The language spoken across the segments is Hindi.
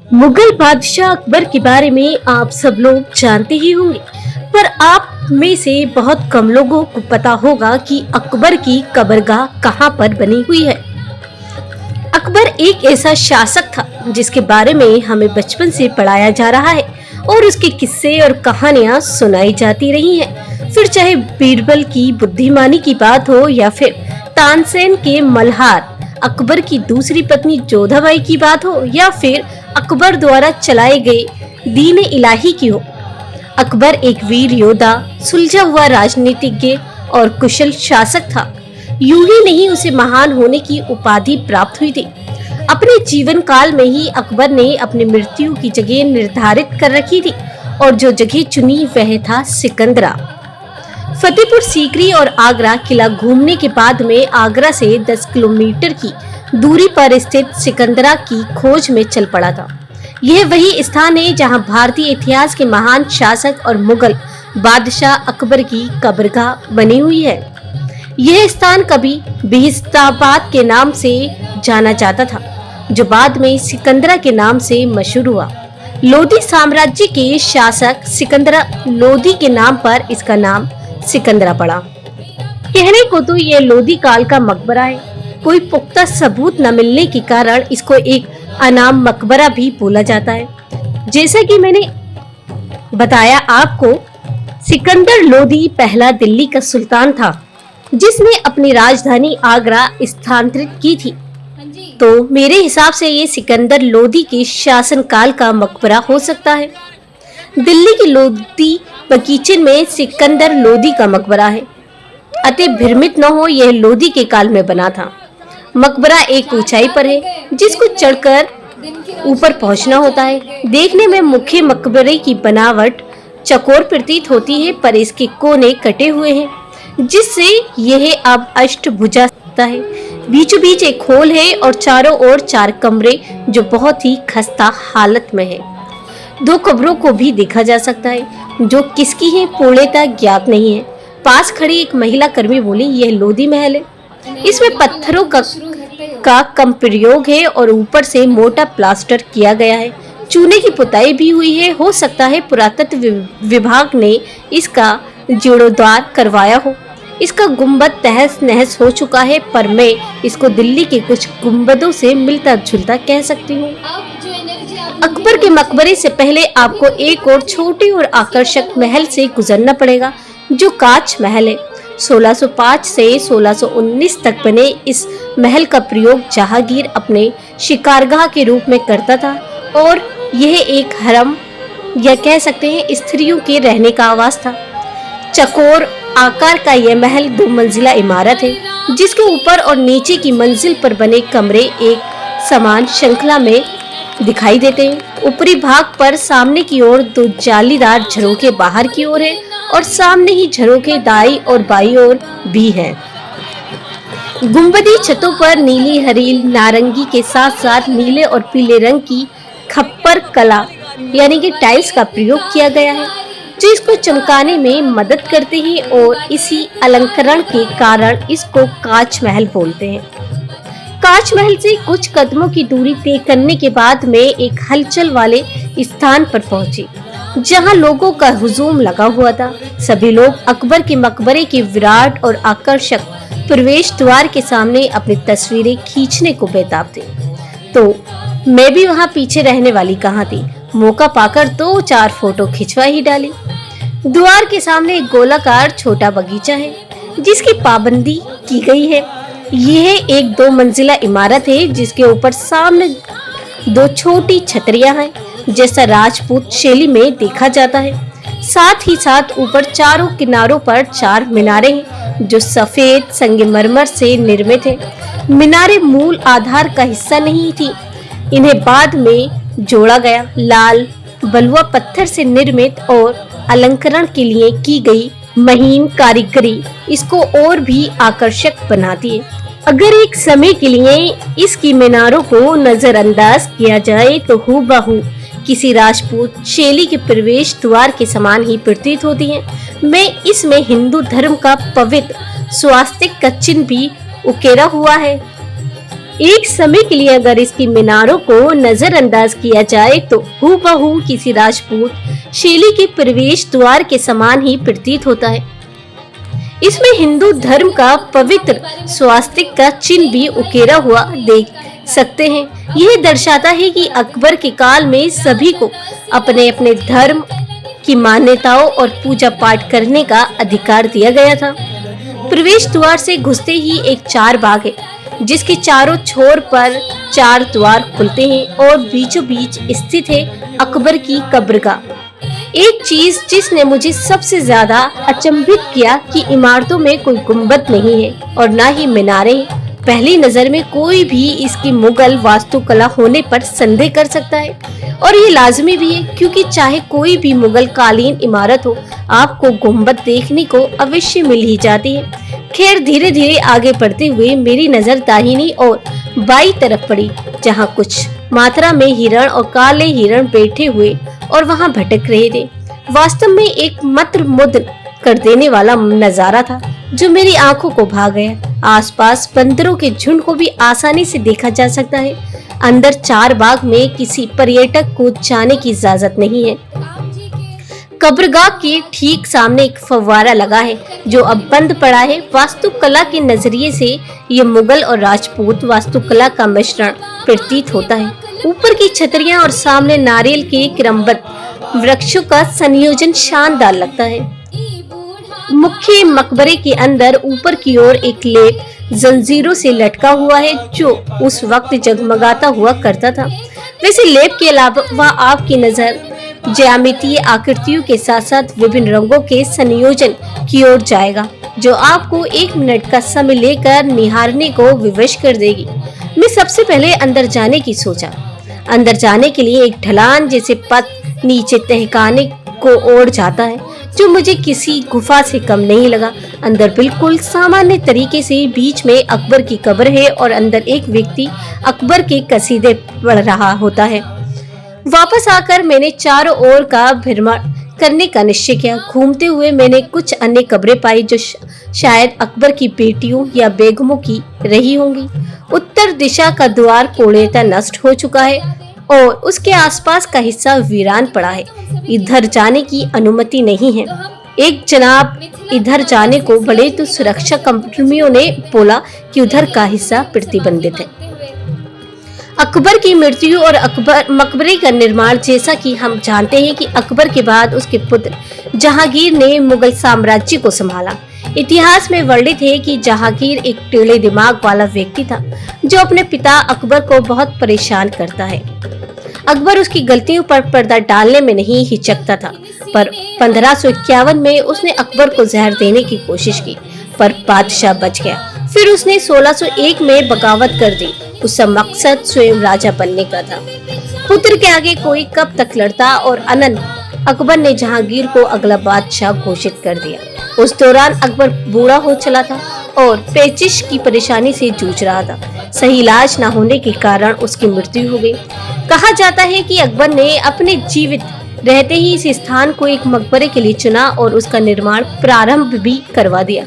मुगल बादशाह अकबर के बारे में आप सब लोग जानते ही होंगे, पर आप में से बहुत कम लोगों को पता होगा कि अकबर की कब्रगाह कहाँ पर बनी हुई है। अकबर एक ऐसा शासक था जिसके बारे में हमें बचपन से पढ़ाया जा रहा है और उसके किस्से और कहानियां सुनाई जाती रही हैं। फिर चाहे बीरबल की बुद्धिमानी की बात हो या फिर तानसेन के मल्हार अकबर की दूसरी पत्नी जोधाबाई की बात हो या फिर अकबर द्वारा चलाए गए दीन इलाही की हो। अकबर एक वीर योद्धा, सुलझा हुआ राजनीतिज्ञ और कुशल शासक था। यूं ही नहीं, उसे महान होने की उपाधि प्राप्त हुई थी। अपने जीवन काल में ही अकबर ने अपनी मृत्यु की जगह निर्धारित कर रखी थी और जो जगह चुनी वह था सिकंदरा। फतेहपुर सीकरी और आगरा किला घूमने के बाद में आगरा से 10 किलोमीटर की दूरी पर स्थित सिकंदरा की खोज में चल पड़ा था। यह वही स्थान है जहां भारतीय इतिहास के महान शासक और मुगल बादशाह अकबर की कब्रगाह बनी हुई है। यह स्थान कभी बिहिस्ताबाद के नाम से जाना जाता था, जो बाद में सिकंदरा के नाम से मशहूर हुआ। लोधी साम्राज्य के शासक सिकंदरा लोधी के नाम पर इसका नाम सिकंदरा पड़ा। कहने को तो यह लोधी काल का मकबरा है। कोई पुख्ता सबूत न मिलने के कारण इसको एक अनाम मकबरा भी बोला जाता है। जैसा कि मैंने बताया आपको, सिकंदर लोधी पहला दिल्ली का सुल्तान था जिसने अपनी राजधानी आगरा स्थानांतरित की थी। तो मेरे हिसाब से ये सिकंदर लोधी के शासनकाल का मकबरा हो सकता है। दिल्ली के लोधी बगीचे में सिकंदर लोधी का मकबरा है। अति भ्रमित न हो, यह लोधी के काल में बना था। मकबरा एक ऊंचाई पर है जिसको चढ़कर ऊपर पहुंचना होता है। देखने में मुख्य मकबरे की बनावट चौकोर प्रतीत होती है, पर इसके कोने कटे हुए हैं जिससे यह अब अष्टभुजा होता है। बीचों बीच एक होल है और चारों ओर 4 कमरे जो बहुत ही खस्ता हालत में है। 2 कब्रों को भी देखा जा सकता है, जो किसकी है पूर्णतः ज्ञात नहीं है। पास खड़ी एक महिला कर्मी बोली, यह लोधी महल है। इसमें पत्थरों का कम प्रयोग है और ऊपर से मोटा प्लास्टर किया गया है। चूने की पुताई भी हुई है। हो सकता है पुरातत्व विभाग ने इसका जीर्णोद्धार करवाया हो। इसका गुंबद तहस नहस हो चुका है, पर मैं इसको दिल्ली के कुछ गुंबदों से मिलता जुलता कह सकती हूँ। अकबर के मकबरे से पहले आपको एक और छोटे और आकर्षक महल से गुजरना पड़ेगा, जो कांच महल है। 1605 से 1619 तक बने इस महल का प्रयोग जहांगीर अपने शिकारगाह के रूप में करता था और यह एक हरम या कह सकते हैं स्त्रियों के रहने का आवास था। चकोर आकार का यह महल 2 मंजिला इमारत है, जिसके ऊपर और नीचे की मंजिल पर बने कमरे एक समान श्रृंखला में दिखाई देते हैं। ऊपरी भाग पर सामने की ओर 2 जालीदार झरोखे बाहर की ओर है और सामने ही झरोखे दाई और बाई ओर भी हैं। गुंबदी छतों पर नीली, हरी, नारंगी के साथ साथ नीले और पीले रंग की खप्पर कला यानी कि टाइल्स का प्रयोग किया गया है, जो इसको चमकाने में मदद करते हैं और इसी अलंकरण के कारण इसको कांच महल बोलते हैं। कांच महल से कुछ कदमों की दूरी तय करने के बाद में एक हलचल वाले स्थान पर पहुंची, जहां लोगों का हुजूम लगा हुआ था। सभी लोग अकबर के मकबरे के विराट और आकर्षक प्रवेश द्वार के सामने अपनी तस्वीरें खींचने को बेताब थे। तो मैं भी वहां पीछे रहने वाली कहाँ थी। मौका पाकर 2-4 फोटो खिंचवा ही डाली। द्वार के सामने एक गोलाकार छोटा बगीचा है जिसकी पाबंदी की गई है। यह एक 2 मंजिला इमारत है जिसके ऊपर सामने 2 छोटी छतरियां हैं, जैसा राजपूत शैली में देखा जाता है। साथ ही साथ ऊपर चारों किनारों पर 4 मीनारें हैं जो सफेद संगमरमर से निर्मित हैं। मीनारें मूल आधार का हिस्सा नहीं थी, इन्हें बाद में जोड़ा गया। लाल बलुआ पत्थर से निर्मित और अलंकरण के लिए की गई महीन कारीगरी इसको और भी आकर्षक बनाती है। अगर एक समय के लिए इसकी मीनारों को नजरअंदाज किया जाए तो हूबहू किसी राजपूत शैली के प्रवेश द्वार के समान ही प्रतीत होती हैं। मैं इसमें हिंदू धर्म का पवित्र स्वास्तिक का चिन्ह भी उकेरा हुआ है। एक समय के लिए अगर इसकी मीनारों को नजरअंदाज किया जाए तो हूबहू किसी राजपूत शैली के प्रवेश द्वार के समान ही प्रतीत होता है। इसमें हिंदू धर्म का पवित्र स्वास्तिक का चिन्ह भी उकेरा हुआ देख सकते हैं। यह दर्शाता है कि अकबर के काल में सभी को अपने अपने धर्म की मान्यताओं और पूजा पाठ करने का अधिकार दिया गया था। प्रवेश द्वार से घुसते ही एक चार बाग है, जिसके चारों छोर पर चार द्वार खुलते हैं और बीचों बीच स्थित है अकबर की कब्रगाह। एक चीज जिसने मुझे सबसे ज्यादा अचंभित किया कि इमारतों में कोई गुंबद नहीं है और ना ही मीनारें। पहली नजर में कोई भी इसकी मुगल वास्तुकला होने पर संदेह कर सकता है और ये लाजमी भी है, क्योंकि चाहे कोई भी मुगल कालीन इमारत हो, आपको गुंबद देखने को अवश्य मिल ही जाती है। खैर, धीरे धीरे आगे बढ़ते हुए मेरी नजर दाहिनी और बाई तरफ पड़ी, जहाँ कुछ मात्रा में हिरण और काले हिरण बैठे हुए और वहाँ भटक रहे थे। वास्तव में एक मंत्रमुग्ध कर देने वाला नजारा था जो मेरी आंखों को भा गया। आसपास बंदरों के झुंड को भी आसानी से देखा जा सकता है। अंदर चार बाग में किसी पर्यटक को जाने की इजाजत नहीं है। कब्रगाह के ठीक सामने एक फव्वारा लगा है जो अब बंद पड़ा है। वास्तुकला के नजरिए से ये मुगल और राजपूत वास्तुकला का मिश्रण प्रतीत होता है। ऊपर की छतरियां और सामने नारियल के क्रमबद्ध वृक्षों का संयोजन शानदार लगता है। मुख्य मकबरे के अंदर ऊपर की ओर एक लेप जंजीरों से लटका हुआ है जो उस वक्त जगमगाता हुआ करता था। वैसे लेप के अलावा आपकी नजर ज्यामितीय आकृतियों के साथ साथ विभिन्न रंगों के संयोजन की ओर जाएगा, जो आपको 1 मिनट का समय लेकर निहारने को विवश कर देगी। मैं सबसे पहले अंदर जाने की सोचा। अंदर जाने के लिए एक ढलान जैसे पथ नीचे तहखाने को ओढ़ जाता है, जो मुझे किसी गुफा से कम नहीं लगा। अंदर बिल्कुल सामान्य तरीके से बीच में अकबर की कब्र है और अंदर एक व्यक्ति अकबर के कसीदे पढ़ रहा होता है। वापस आकर मैंने चारों ओर का भ्रमण करने का निश्चय किया। घूमते हुए मैंने कुछ अन्य कब्रें पाई जो शायद अकबर की बेटियों या बेगमों की रही होंगी। उत्तर दिशा का द्वार पूर्णतः नष्ट हो चुका है और उसके आसपास का हिस्सा वीरान पड़ा है। इधर जाने की अनुमति नहीं है। एक जनाब इधर जाने को बोले तो सुरक्षा कर्मियों ने बोला कि उधर का हिस्सा प्रतिबंधित है। अकबर की मृत्यु और अकबर मकबरे का निर्माण, जैसा कि हम जानते हैं कि अकबर के बाद उसके पुत्र जहांगीर ने मुगल साम्राज्य को संभाला। इतिहास में वर्णित है कि जहांगीर एक टेढ़े दिमाग वाला व्यक्ति था जो अपने पिता अकबर को बहुत परेशान करता है। अकबर उसकी गलतियों पर पर्दा डालने में नहीं हिचकता था, पर 1551 में उसने अकबर को जहर देने की कोशिश की, पर बादशाह बच गया। फिर उसने 1601 में बगावत कर दी। उसका मकसद स्वयं राजा बनने का था। पुत्र के आगे कोई कब तक लड़ता और अनंत अकबर ने जहांगीर को अगला बादशाह घोषित कर दिया। उस दौरान अकबर बूढ़ा हो चला था और पेचिश की परेशानी से जूझ रहा था। सही इलाज न होने के कारण उसकी मृत्यु हो गई। कहा जाता है कि अकबर ने अपने जीवित रहते ही इस स्थान को एक मकबरे के लिए चुना और उसका निर्माण प्रारंभ भी करवा दिया,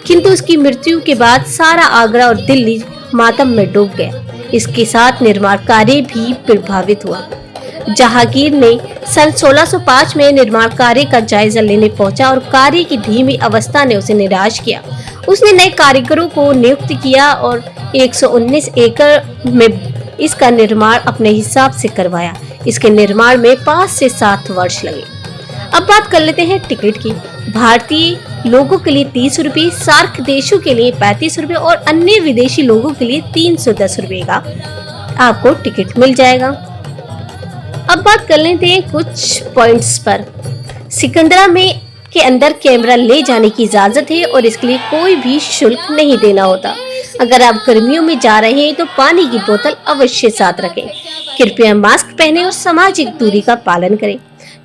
किंतु उसकी मृत्यु के बाद सारा आगरा और दिल्ली मातम में डूब गया। इसके साथ निर्माण कार्य भी प्रभावित हुआ। जहांगीर ने सन 1605 में निर्माण कार्य का जायजा लेने पहुंचा और कार्य की धीमी अवस्था ने उसे निराश किया। उसने नए कारीगरों को नियुक्त किया और 119 एकड़ में इसका निर्माण अपने हिसाब से करवाया। इसके निर्माण में 5 से 7 वर्ष लगे। अब बात कर लेते हैं टिकट की। भारतीय लोगों के लिए 30 रुपये, सार्क देशों के लिए 35 रुपये और अन्य विदेशी लोगों के लिए 310 रुपये का आपको टिकट मिल जाएगा। अब बात कर लेते हैं कुछ पॉइंट्स पर। सिकंदरा में के अंदर कैमरा ले जाने की इजाजत है और इसके लिए कोई भी शुल्क नहीं देना होता। अगर आप गर्मियों में जा रहे हैं तो पानी की बोतल अवश्य साथ रखें। कृपया मास्क पहने और सामाजिक दूरी का पालन करें।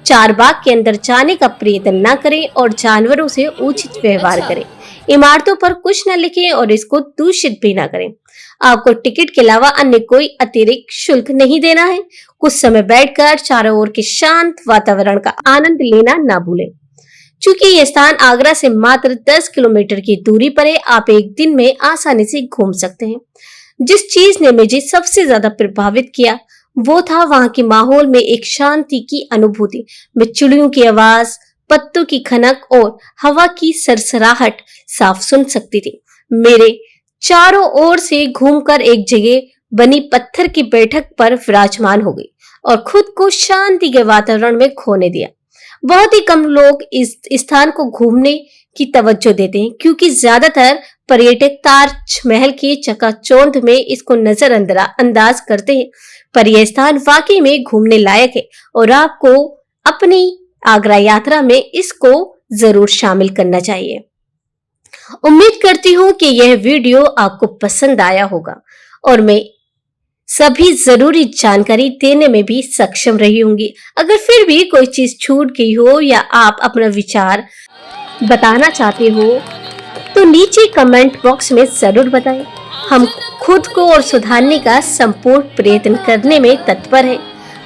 चारबाग के अंदर जाने का प्रयत्न न करें और जानवरों से उचित व्यवहार करें। इमारतों पर कुछ न लिखें और इसको दूषित भी न करें। आपको टिकट के अलावा अन्य कोई अतिरिक्त शुल्क नहीं देना है। कुछ समय बैठकर चारों ओर के शांत वातावरण का आनंद लेना न भूलें। चूंकि ये स्थान आगरा से मात्र 10 किलोमीटर की दूरी पर है, आप एक दिन में आसानी से घूम सकते हैं। जिस चीज ने मुझे सबसे ज्यादा प्रभावित किया वो था वहां के माहौल में एक शांति की अनुभूति। मैं चिड़ियों की आवाज, पत्तों की खनक और हवा की सरसराहट साफ सुन सकती थी। मेरे चारों ओर से घूमकर एक जगह बनी पत्थर की बैठक पर विराजमान हो गई और खुद को शांति के वातावरण में खोने दिया। बहुत ही कम लोग इस स्थान को घूमने की तवज्जो देते हैं क्योंकि ज्यादातर पर्यटक ताजमहल के चकाचौंध में इसको नजरअंदाज करते हैं, पर यह स्थान वाकई में घूमने लायक है और आपको अपनी आगरा यात्रा में इसको जरूर शामिल करना चाहिए। उम्मीद करती हूँ कि यह वीडियो आपको पसंद आया होगा और मैं सभी जरूरी जानकारी देने में भी सक्षम रही होंगी। अगर फिर भी कोई चीज छूट गई हो या आप अपना विचार बताना चाहते हो तो नीचे कमेंट बॉक्स में जरूर बताएं। हम खुद को और सुधारने का संपूर्ण प्रयत्न करने में तत्पर हैं।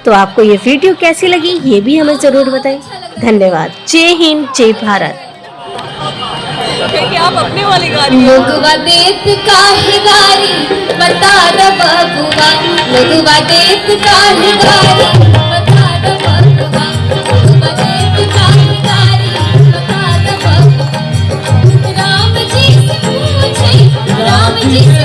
तो आपको ये वीडियो कैसी लगी ये भी हमें जरूर बताएं। धन्यवाद। जय हिंद, जय भारत। आप अपने वाली गाड़ी लोगवा देत काहे गारी बता द बबुआ, लोगवा देत काहे गारी बता द बबुआ, लोगवा देत काहे गारी बता द बबुआ। राम जी से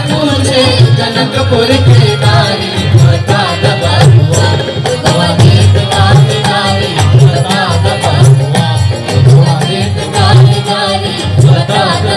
पूछे जनकपुर के दारी बता द बबुआ, लोगवा देत काहे गारी बता द बबुआ, लोगवा देत काहे गारी बता द